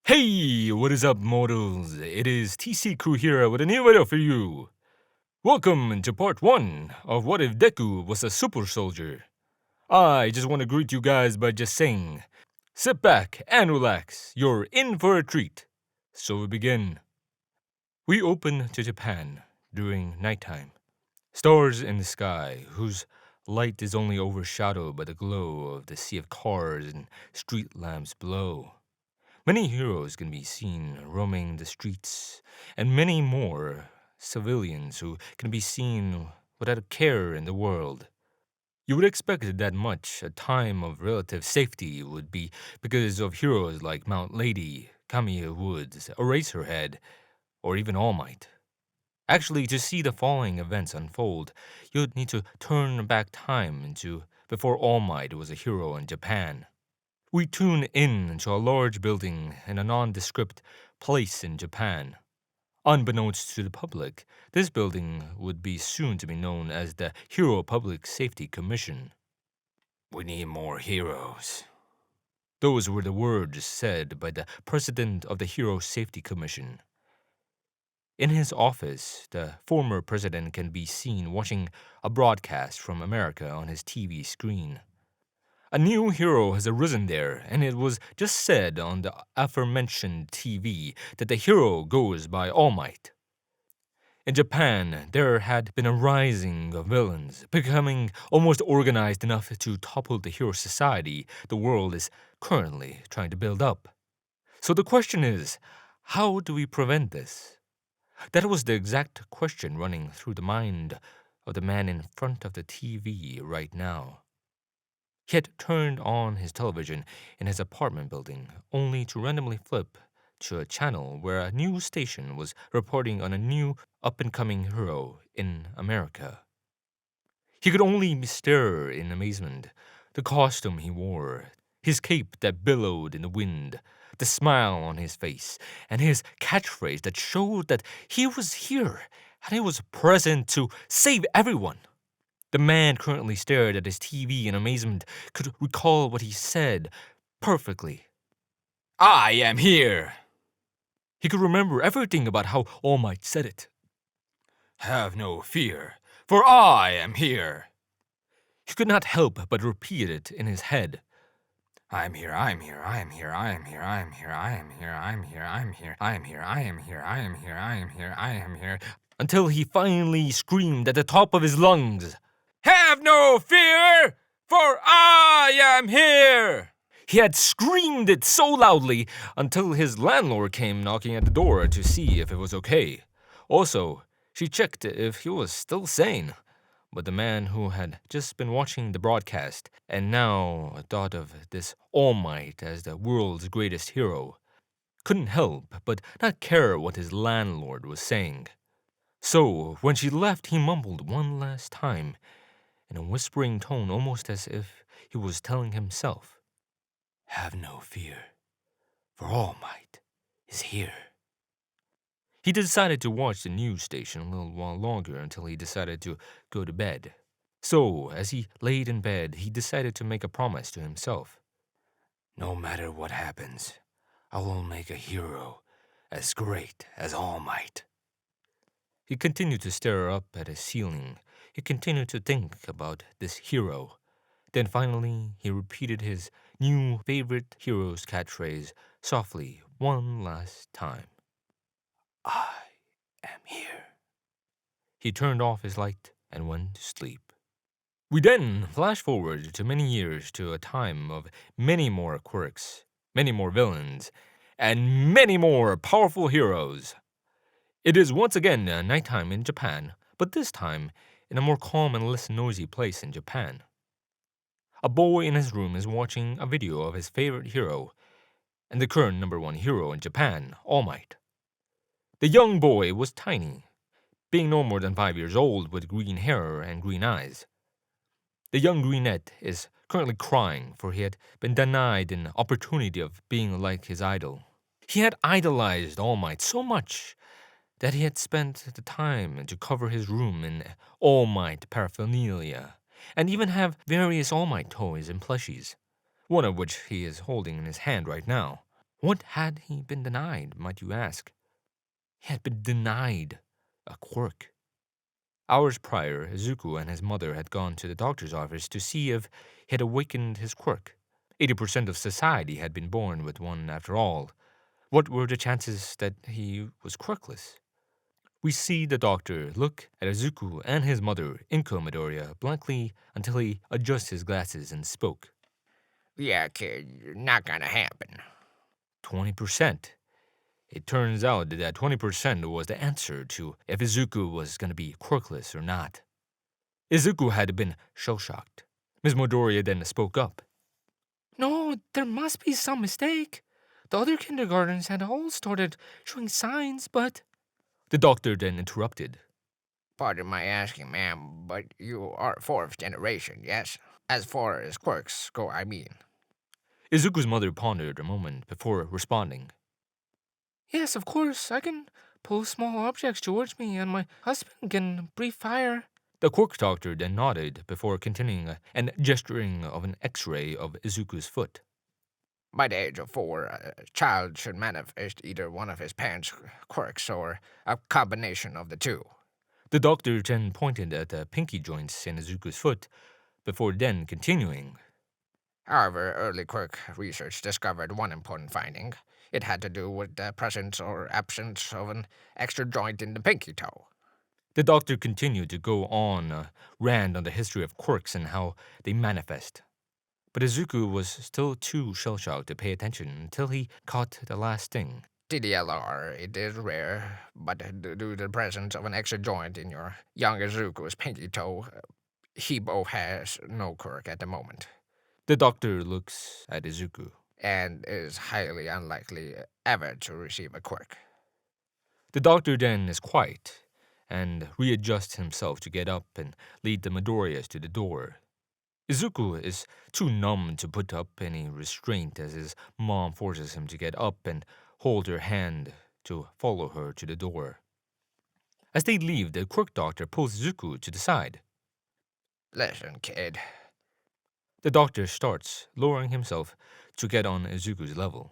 Hey, what is up, mortals? It is TCCrew here with a new video for you. Welcome to part 1 of What If Deku Was a Super Soldier. I just want to greet you guys by just saying, sit back and relax, you're in for a treat. So we begin. We open to Japan during nighttime. Stars in the sky, whose light is only overshadowed by the glow of the sea of cars and street lamps below. Many heroes can be seen roaming the streets, and many more civilians who can be seen without a care in the world. You would expect that much a time of relative safety would be because of heroes like Mount Lady, Kamiya Woods, Eraserhead, or even All Might. Actually, to see the following events unfold, you'd need to turn back time into before All Might was a hero in Japan. We tune in to a large building in a nondescript place in Japan. Unbeknownst to the public, this building would be soon to be known as the Hero Public Safety Commission. We need more heroes. Those were the words said by the president of the Hero Safety Commission. In his office, the former president can be seen watching a broadcast from America on his TV screen. A new hero has arisen there, and it was just said on the aforementioned TV that the hero goes by All Might. In Japan, there had been a rising of villains, becoming almost organized enough to topple the hero society the world is currently trying to build up. So the question is, how do we prevent this? That was the exact question running through the mind of the man in front of the TV right now. He had turned on his television in his apartment building, only to randomly flip to a channel where a news station was reporting on a new up-and-coming hero in America. He could only stare in amazement. The costume he wore, his cape that billowed in the wind, the smile on his face, and his catchphrase that showed that he was here and he was present to save everyone. The man currently stared at his TV in amazement, could recall what he said perfectly. I am here! He could remember everything about how All Might said it. Have no fear, for I am here. He could not help but repeat it in his head. I am here, I am here, I am here, I am here, I am here, I am here, I am here, I am here, I am here, I am here, I am here, I am here, I am here, until he finally screamed at the top of his lungs. Have no fear, for I am here! He had screamed it so loudly until his landlord came knocking at the door to see if it was okay. Also, she checked if he was still sane. But the man who had just been watching the broadcast and now thought of this All Might as the world's greatest hero couldn't help but not care what his landlord was saying. So, when she left, he mumbled one last time, in a whispering tone, almost as if he was telling himself, have no fear, for All Might is here. He decided to watch the news station a little while longer until he decided to go to bed. So, as he laid in bed, he decided to make a promise to himself. No matter what happens, I will make a hero as great as All Might. He continued to stare up at the ceiling. He continued to think about this hero. Then finally, he repeated his new favorite hero's catchphrase softly one last time. I am here. He turned off his light and went to sleep. We then flash forward to many years to a time of many more quirks, many more villains, and many more powerful heroes. It is once again nighttime in Japan, but this time in a more calm and less noisy place in Japan. A boy in his room is watching a video of his favorite hero and the current #1 hero in Japan, All Might. The young boy was tiny, being no more than 5 years old with green hair and green eyes. The young greenette is currently crying for he had been denied an opportunity of being like his idol. He had idolized All Might so much that he had spent the time to cover his room in All Might paraphernalia, and even have various All Might toys and plushies, one of which he is holding in his hand right now. What had he been denied, might you ask? He had been denied a quirk. Hours prior, Izuku and his mother had gone to the doctor's office to see if he had awakened his quirk. 80% of society had been born with one after all. What were the chances that he was quirkless? We see the doctor look at Izuku and his mother in Midoriya blankly until he adjusts his glasses and spoke. Yeah, kid, not gonna happen. 20%. It turns out that 20% was the answer to if Izuku was going to be quirkless or not. Izuku had been shell-shocked. Ms. Midoriya then spoke up. No, there must be some mistake. The other kindergartens had all started showing signs, but... The doctor then interrupted. Pardon my asking, ma'am, but you are fourth generation, yes? As far as quirks go, I mean. Izuku's mother pondered a moment before responding. Yes, of course, I can pull small objects towards me and my husband can breathe fire. The quirk doctor then nodded before continuing and gesturing of an x-ray of Izuku's foot. By the age of 4, a child should manifest either one of his parents' quirks or a combination of the two. The doctor then pointed at the pinky joints in Izuku's foot before then continuing. However, early quirk research discovered one important finding. It had to do with the presence or absence of an extra joint in the pinky toe. The doctor continued to go on a rant on the history of quirks and how they manifest. But Izuku was still too shell-shocked to pay attention until he caught the last thing. TDLR, it is rare, but due to the presence of an extra joint in your young Izuku's pinky toe, he both has no quirk at the moment, The doctor looks at Izuku. and is highly unlikely ever to receive a quirk. The doctor then is quiet and readjusts himself to get up and lead the Midoriyas to the door. Izuku is too numb to put up any restraint as his mom forces him to get up and hold her hand to follow her to the door. As they leave, the quirk doctor pulls Izuku to the side. Listen, kid, The doctor starts, lowering himself to get on Izuku's level.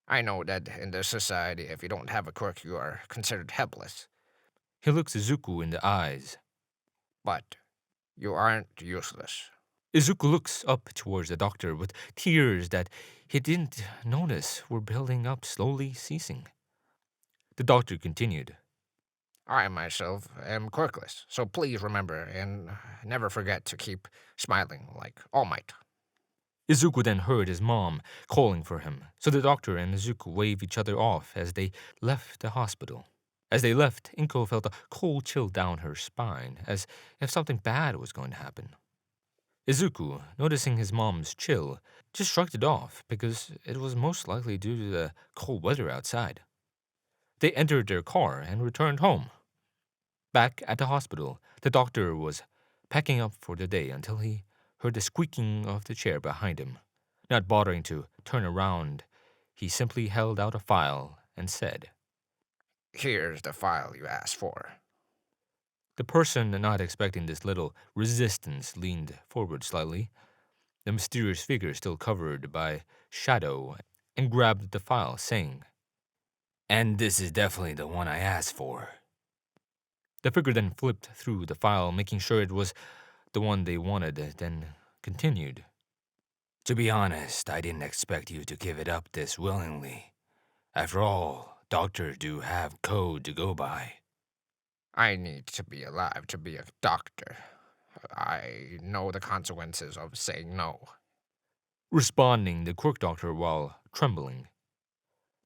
I know that in this society, if you don't have a quirk, you are considered helpless, He looks Izuku in the eyes. but you aren't useless. Izuku looks up towards the doctor with tears that he didn't notice were building up, slowly ceasing. The doctor continued. I myself am quirkless, so please remember and never forget to keep smiling like All Might. Izuku then heard his mom calling for him, so the doctor and Izuku waved each other off as they left the hospital. As they left, Inko felt a cold chill down her spine, as if something bad was going to happen. Izuku, noticing his mom's chill, just shrugged it off because it was most likely due to the cold weather outside. They entered their car and returned home. Back at the hospital, the doctor was packing up for the day until he heard the squeaking of the chair behind him. Not bothering to turn around, he simply held out a file and said, Here's the file you asked for. The person not expecting this little resistance leaned forward slightly, the mysterious figure still covered by shadow, and grabbed the file, saying, And this is definitely the one I asked for. The figure then flipped through the file, making sure it was the one they wanted, then continued. To be honest, I didn't expect you to give it up this willingly. After all, doctors do have code to go by. I need to be alive to be a doctor. I know the consequences of saying no. Responding the quirk doctor while trembling.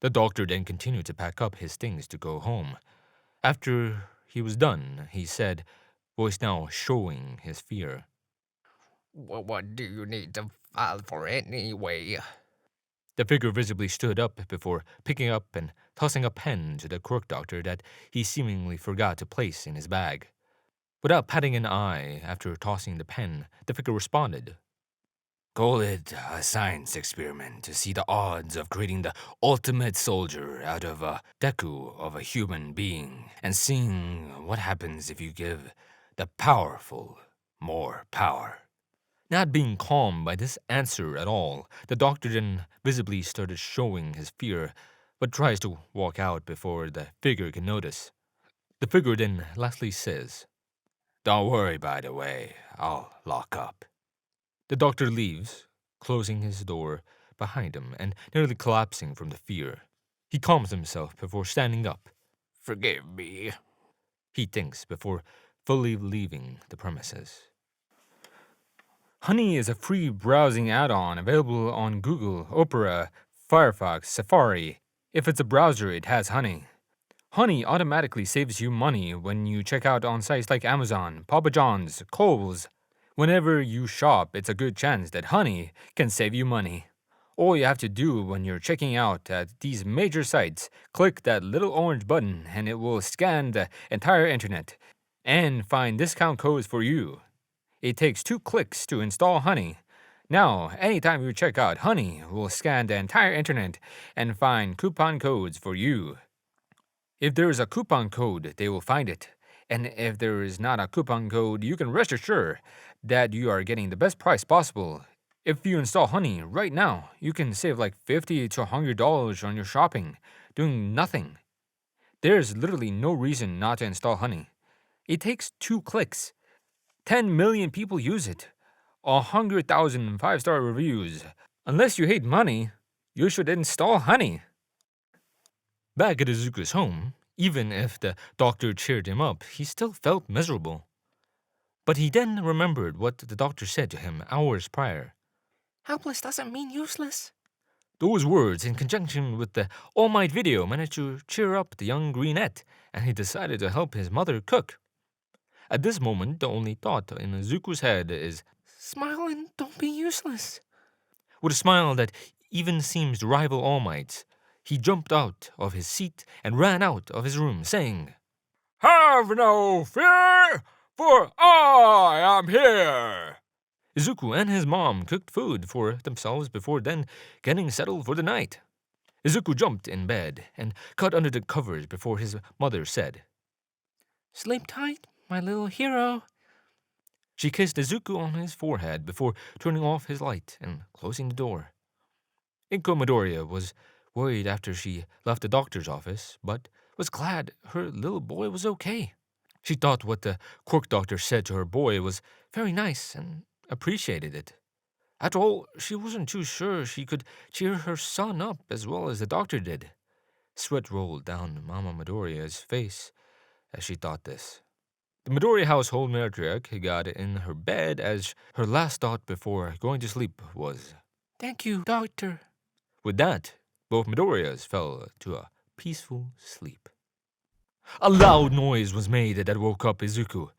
The doctor then continued to pack up his things to go home. After he was done, he said, voice now showing his fear. What do you need the file for anyway? The figure visibly stood up before picking up and tossing a pen to the quirk doctor that he seemingly forgot to place in his bag. Without patting an eye after tossing the pen, the figure responded. Call it a science experiment to see the odds of creating the ultimate soldier out of a Deku of a human being and seeing what happens if you give the powerful more power. Not being calmed by this answer at all, the doctor then visibly started showing his fear, but tries to walk out before the figure can notice. The figure then lastly says, "Don't worry, by the way, I'll lock up." The doctor leaves, closing his door behind him and nearly collapsing from the fear. He calms himself before standing up. Forgive me, he thinks before fully leaving the premises. Honey is a free browsing add-on available on Google, Opera, Firefox, Safari. If it's a browser, it has Honey. Honey automatically saves you money when you check out on sites like Amazon, Papa John's, Kohl's. Whenever you shop, it's a good chance that Honey can save you money. All you have to do when you're checking out at these major sites, click that little orange button and it will scan the entire internet and find discount codes for you. It takes 2 clicks to install Honey. Now, anytime you check out, Honey will scan the entire internet and find coupon codes for you. If there is a coupon code, they will find it. And if there is not a coupon code, you can rest assured that you are getting the best price possible. If you install Honey right now, you can save like $50 to $100 on your shopping, doing nothing. There's literally no reason not to install Honey. It takes 2 clicks. 10 million people use it. 100,000 5-star reviews. Unless you hate money, you should install Honey. Back at Izuku's home, even if the doctor cheered him up, he still felt miserable. But he then remembered what the doctor said to him hours prior. Helpless doesn't mean useless. Those words, in conjunction with the All Might video, managed to cheer up the young greenette, and he decided to help his mother cook. At this moment, the only thought in Izuku's head is, Smile and don't be useless. With a smile that even seems to rival All Might's, he jumped out of his seat and ran out of his room, saying, "Have no fear, for I am here." Izuku and his mom cooked food for themselves before then getting settled for the night. Izuku jumped in bed and cut under the covers before his mother said, Sleep tight, my little hero. She kissed Izuku on his forehead before turning off his light and closing the door. Inko Midoriya was worried after she left the doctor's office, but was glad her little boy was okay. She thought what the quirk doctor said to her boy was very nice and appreciated it. After all, she wasn't too sure she could cheer her son up as well as the doctor did. Sweat rolled down Mama Midoriya's face as she thought this. The Midoriya household matriarch got in her bed as her last thought before going to sleep was, Thank you, doctor. With that, both Midoriyas fell to a peaceful sleep. A loud noise was made that woke up Izuku.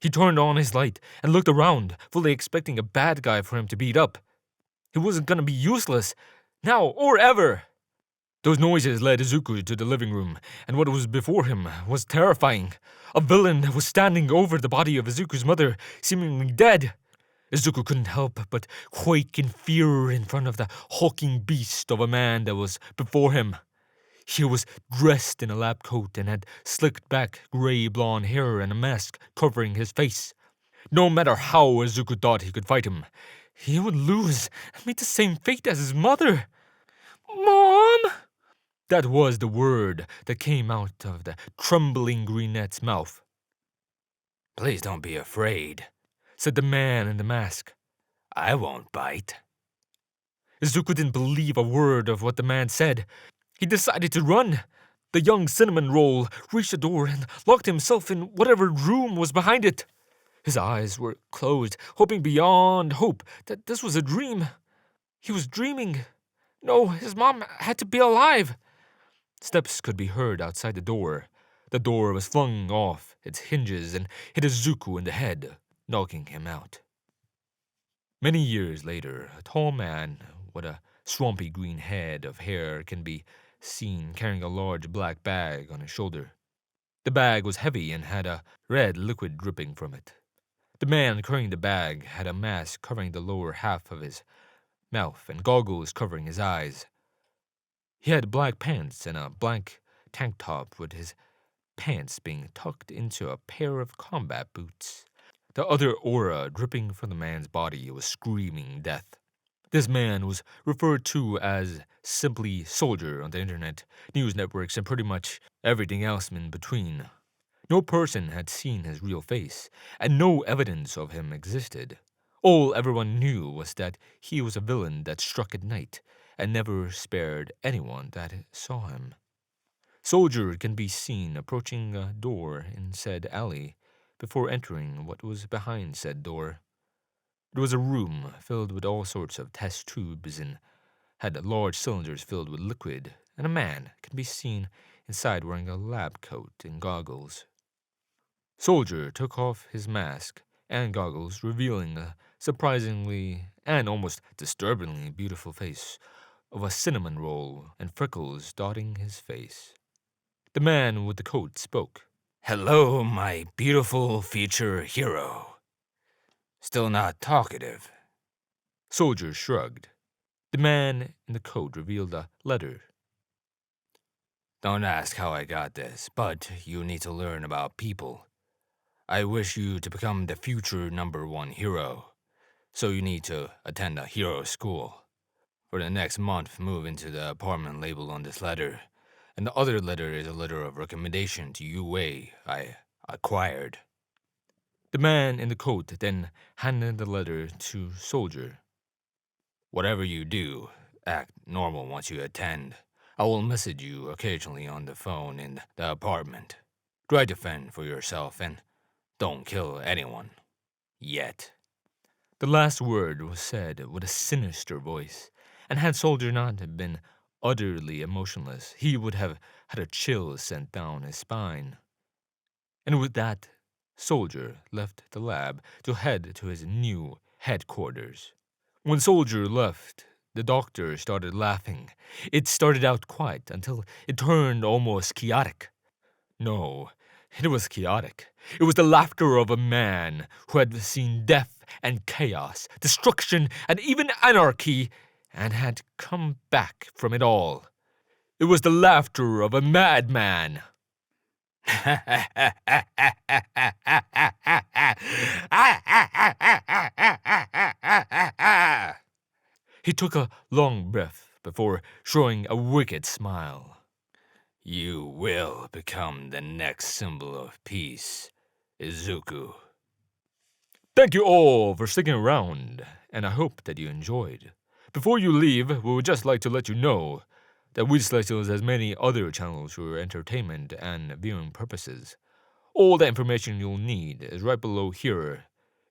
He turned on his light and looked around, fully expecting a bad guy for him to beat up. He wasn't gonna be useless, now or ever. Those noises led Izuku to the living room, and what was before him was terrifying. A villain was standing over the body of Izuku's mother, seemingly dead. Izuku couldn't help but quake in fear in front of the hulking beast of a man that was before him. He was dressed in a lab coat and had slicked back gray blonde hair and a mask covering his face. No matter how Izuku thought he could fight him, he would lose and meet the same fate as his mother. Mom! That was the word that came out of the trembling greenette's mouth. Please don't be afraid, said the man in the mask. I won't bite. Izuku didn't believe a word of what the man said. He decided to run. The young cinnamon roll reached the door and locked himself in whatever room was behind it. His eyes were closed, hoping beyond hope that this was a dream. He was dreaming. No, his mom had to be alive. Steps could be heard outside the door. The door was flung off its hinges and hit Izuku in the head, knocking him out. Many years later, a tall man with a swampy green head of hair can be seen carrying a large black bag on his shoulder. The bag was heavy and had a red liquid dripping from it. The man carrying the bag had a mask covering the lower half of his mouth and goggles covering his eyes. He had black pants and a black tank top with his pants being tucked into a pair of combat boots. The other aura dripping from the man's body was screaming death. This man was referred to as simply Soldier on the internet, news networks, and pretty much everything else in between. No person had seen his real face, and no evidence of him existed. All everyone knew was that he was a villain that struck at night and never spared anyone that saw him. Soldier can be seen approaching a door in said alley before entering what was behind said door. It was a room filled with all sorts of test tubes and had large cylinders filled with liquid, and a man can be seen inside wearing a lab coat and goggles. Soldier took off his mask and goggles, revealing a surprisingly and almost disturbingly beautiful face of a cinnamon roll and freckles dotting his face. The man with the coat spoke. Hello, my beautiful future hero. Still not talkative. Soldier shrugged. The man in the coat revealed a letter. Don't ask how I got this, but you need to learn about people. I wish you to become the future #1 hero, so you need to attend a hero school. For the next month, move into the apartment labeled on this letter, and the other letter is a letter of recommendation to UA I acquired. The man in the coat then handed the letter to Soldier. Whatever you do, act normal once you attend. I will message you occasionally on the phone in the apartment. Try to fend for yourself and don't kill anyone. Yet. The last word was said with a sinister voice, and had Soldier not been utterly emotionless, he would have had a chill sent down his spine. And with that, Soldier left the lab to head to his new headquarters. When Soldier left, the doctor started laughing. It started out quiet until it turned almost chaotic. No, it was chaotic. It was the laughter of a man who had seen death and chaos, destruction and even anarchy, and had come back from it all. It was the laughter of a madman. He took a long breath before showing a wicked smile. You will become the next symbol of peace, Izuku. Thank you all for sticking around, and I hope that you enjoyed. Before you leave, we would just like to let you know that Weed Celestials has many other channels for entertainment and viewing purposes. All the information you'll need is right below here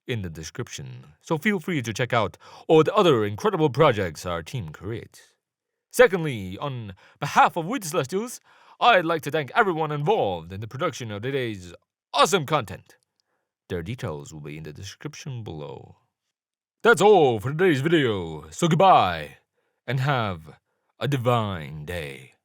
in the description, so feel free to check out all the other incredible projects our team creates. Secondly, on behalf of Weed Celestials, I'd like to thank everyone involved in the production of today's awesome content. Their details will be in the description below. That's all for today's video, so goodbye, and have a divine day.